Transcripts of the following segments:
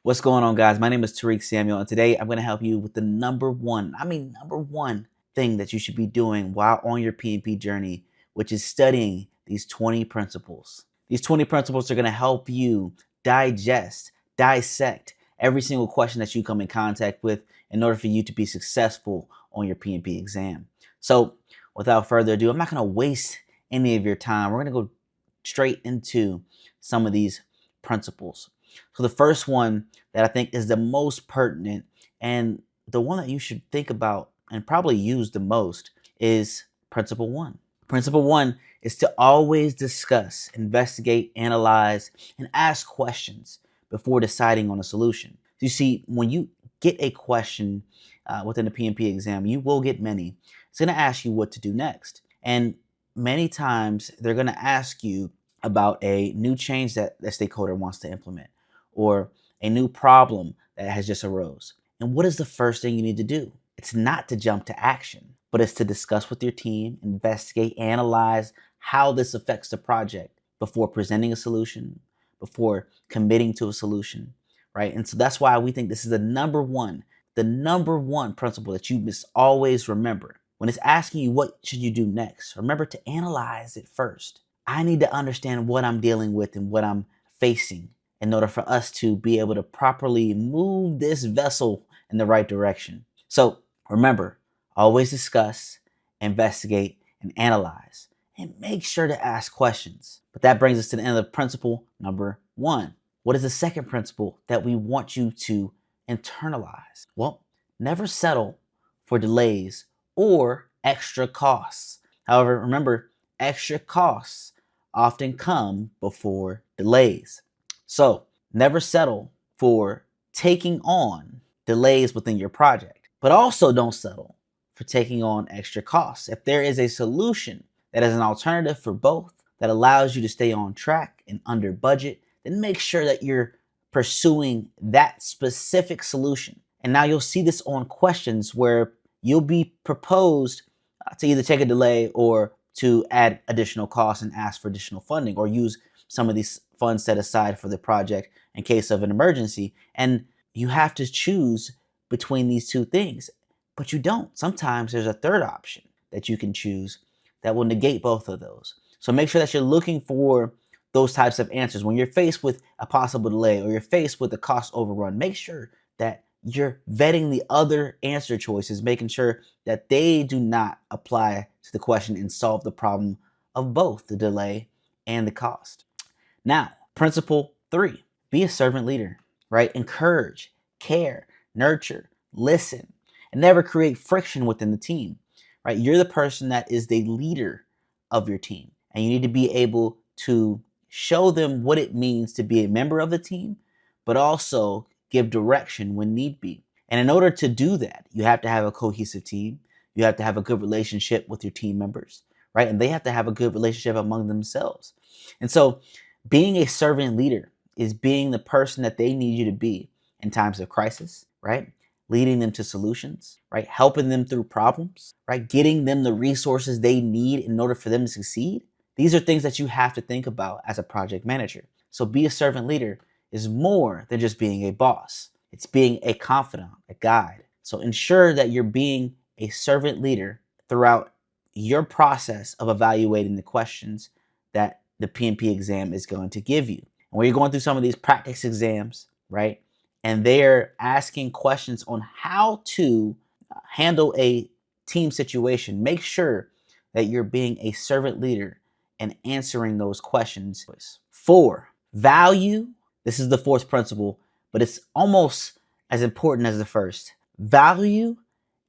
What's going on, guys? My name is Tariq Samuel, and today I'm going to help you with the number one thing that you should be doing while on your PMP journey, which is studying these 20 principles. These 20 principles are going to help you dissect every single question that you come in contact with in order for you to be successful on your PMP exam. So, without further ado, I'm not going to waste any of your time. We're going to go straight into some of these principles. So the first one that I think is the most pertinent and the one that you should think about and probably use the most is principle one. Principle one is to always discuss, investigate, analyze, and ask questions before deciding on a solution. You see, when you get a question within the PMP exam, you will get many. It's going to ask you what to do next. And many times they're going to ask you about a new change that the stakeholder wants to implement, or a new problem that has just arose. And what is the first thing you need to do? It's not to jump to action, but it's to discuss with your team, investigate, analyze how this affects the project before presenting a solution, before committing to a solution, right? And so that's why we think this is the number one principle that you must always remember. When it's asking you what should you do next, remember to analyze it first. I need to understand what I'm dealing with and what I'm facing in order for us to be able to properly move this vessel in the right direction. So remember, always discuss, investigate, and analyze, and make sure to ask questions. But that brings us to the end of principle number one. What is the second principle that we want you to internalize? Well, never settle for delays or extra costs. However, remember, extra costs often come before delays. So never settle for taking on delays within your project, but also don't settle for taking on extra costs. If there is a solution that is an alternative for both that allows you to stay on track and under budget, then make sure that you're pursuing that specific solution. And now you'll see this on questions where you'll be proposed to either take a delay or to add additional costs and ask for additional funding, or use some of these funds set aside for the project in case of an emergency. And you have to choose between these two things, but you don't. Sometimes there's a third option that you can choose that will negate both of those. So make sure that you're looking for those types of answers. When you're faced with a possible delay or you're faced with a cost overrun, make sure that you're vetting the other answer choices, making sure that they do not apply to the question and solve the problem of both the delay and the cost. Now, principle three, be a servant leader, right? Encourage, care, nurture, listen, and never create friction within the team, right? You're the person that is the leader of your team, and you need to be able to show them what it means to be a member of the team, but also give direction when need be. And in order to do that, you have to have a cohesive team. You have to have a good relationship with your team members, right? And they have to have a good relationship among themselves. And so being a servant leader is being the person that they need you to be in times of crisis, right? Leading them to solutions, right? Helping them through problems, right? Getting them the resources they need in order for them to succeed. These are things that you have to think about as a project manager. So be a servant leader is more than just being a boss. It's being a confidant, a guide. So ensure that you're being a servant leader throughout your process of evaluating the questions that the PMP exam is going to give you. And when you're going through some of these practice exams, right, and they're asking questions on how to handle a team situation, make sure that you're being a servant leader and answering those questions. 4, value. This is the fourth principle, but it's almost as important as the first. Value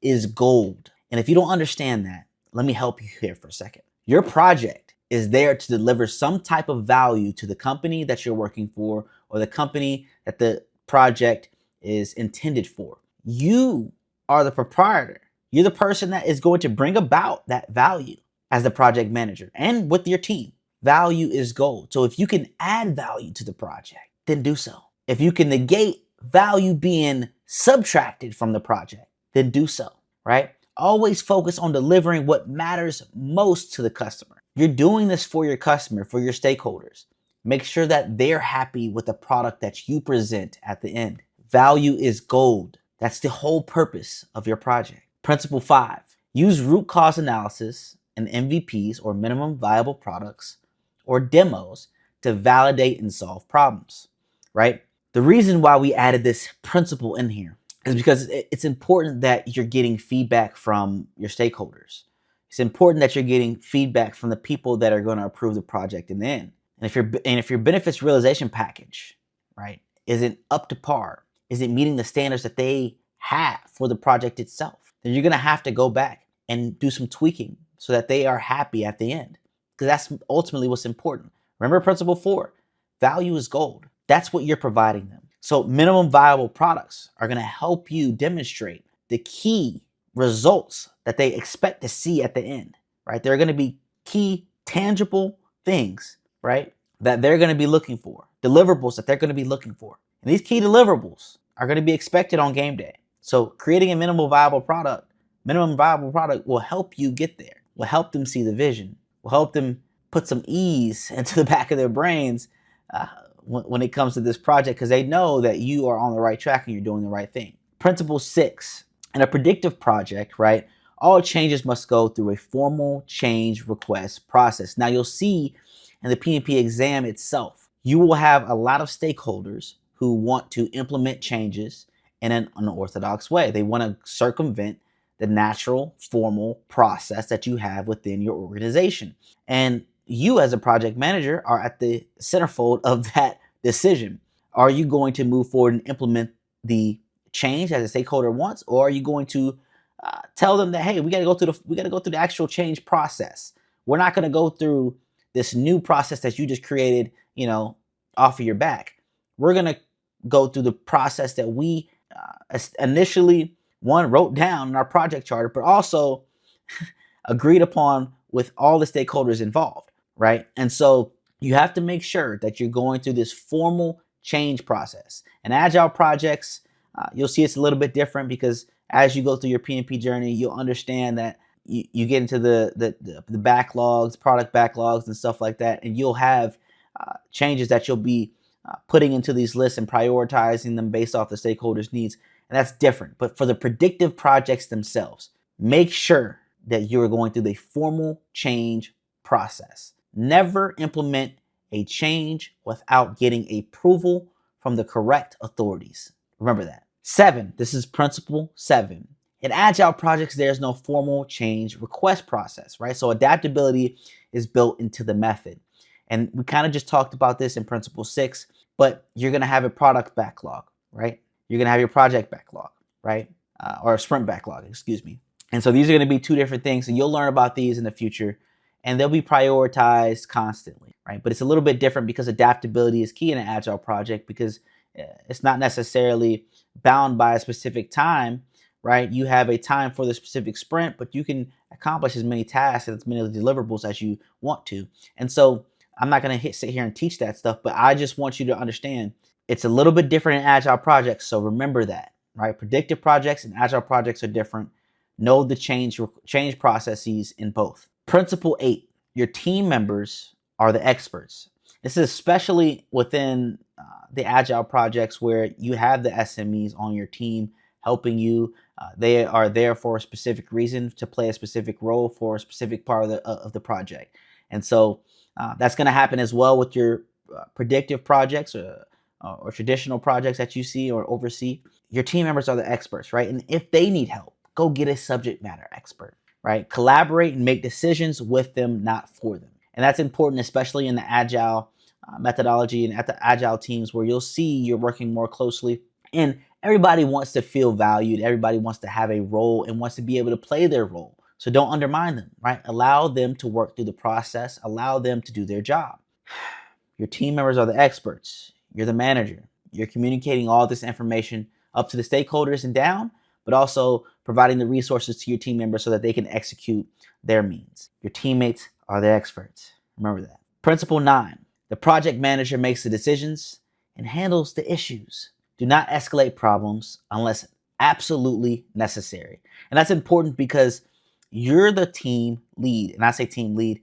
is gold. And if you don't understand that, let me help you here for a second. Your project is there to deliver some type of value to the company that you're working for, or the company that the project is intended for. You are the proprietor. You're the person that is going to bring about that value as the project manager and with your team. Value is gold. So if you can add value to the project, then do so. If you can negate value being subtracted from the project, then do so, right? Always focus on delivering what matters most to the customer. You're doing this for your customer, for your stakeholders. Make sure that they're happy with the product that you present at the end. Value is gold. That's the whole purpose of your project. Principle 5, use root cause analysis and MVPs, or minimum viable products, or demos to validate and solve problems, right? The reason why we added this principle in here is because it's important that you're getting feedback from your stakeholders. It's important that you're getting feedback from the people that are going to approve the project in the end. And if your benefits realization package, right, isn't up to par, isn't meeting the standards that they have for the project itself, then you're going to have to go back and do some tweaking so that they are happy at the end. Because that's ultimately what's important. Remember principle 4, value is gold. That's what you're providing them. So minimum viable products are going to help you demonstrate the key results that they expect to see at the end, right? There are going to be key tangible things, right, that they're going to be looking for, deliverables that they're going to be looking for. And these key deliverables are going to be expected on game day. So creating a minimum viable product will help you get there, will help them see the vision, will help them put some ease into the back of their brains when it comes to this project, because they know that you are on the right track and you're doing the right thing. Principle 6, in a predictive project, right, all changes must go through a formal change request process. Now you'll see in the PMP exam itself, you will have a lot of stakeholders who want to implement changes in an unorthodox way. They want to circumvent the natural formal process that you have within your organization. And you as a project manager are at the centerfold of that decision. Are you going to move forward and implement the change as a stakeholder wants, or are you going to tell them that, hey, we got to go through the actual change process. We're not going to go through this new process that you just created, off of your back. We're going to go through the process that we initially wrote down in our project charter, but also agreed upon with all the stakeholders involved, right? And so you have to make sure that you're going through this formal change process. And agile projects, you'll see it's a little bit different, because as you go through your PMP journey, you'll understand that you get into the backlogs, product backlogs and stuff like that, and you'll have changes that you'll be putting into these lists and prioritizing them based off the stakeholders' needs. And that's different. But for the predictive projects themselves, make sure that you're going through the formal change process. Never implement a change without getting approval from the correct authorities. Remember that. 7, this is principle 7. In agile projects, there's no formal change request process, right? So adaptability is built into the method. And we kind of just talked about this in principle 6, but you're going to have a product backlog, right? You're going to have your project backlog, right? Or a sprint backlog, excuse me. And so these are going to be two different things, and you'll learn about these in the future, and they'll be prioritized constantly, right? But it's a little bit different because adaptability is key in an agile project, because it's not necessarily bound by a specific time, right? You have a time for the specific sprint, but you can accomplish as many tasks and as many deliverables as you want to. And so I'm not going to sit here and teach that stuff, but I just want you to understand it's a little bit different in agile projects. So remember that, right? Predictive projects and agile projects are different. Know the change processes in both. Principle 8, your team members are the experts. This is especially within the agile projects where you have the SMEs on your team helping you. They are there for a specific reason, to play a specific role for a specific part of the project. And so that's going to happen as well with your predictive projects or traditional projects that you see or oversee. Your team members are the experts, right? And if they need help, go get a subject matter expert, right? Collaborate and make decisions with them, not for them. And that's important, especially in the agile methodology and at the agile teams, where you'll see you're working more closely, and everybody wants to feel valued. Everybody wants to have a role and wants to be able to play their role. So don't undermine them, right? Allow them to work through the process. Allow them to do their job. Your team members are the experts. You're the manager. You're communicating all this information up to the stakeholders and down, but also providing the resources to your team members so that they can execute their means. Your teammates are the experts. Remember that. Principle 9, the project manager makes the decisions and handles the issues. Do not escalate problems unless absolutely necessary. And that's important because you're the team lead. And I say team lead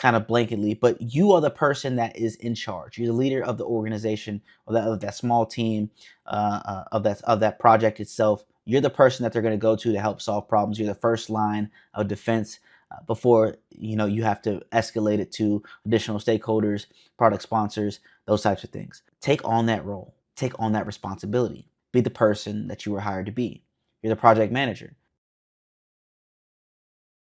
kind of blanketly, but you are the person that is in charge. You're the leader of the organization, or that small team, of that project itself. You're the person that they're going to go to help solve problems. You're the first line of defense before you have to escalate it to additional stakeholders, product sponsors, those types of things. Take on that role. Take on that responsibility. Be the person that you were hired to be. You're the project manager.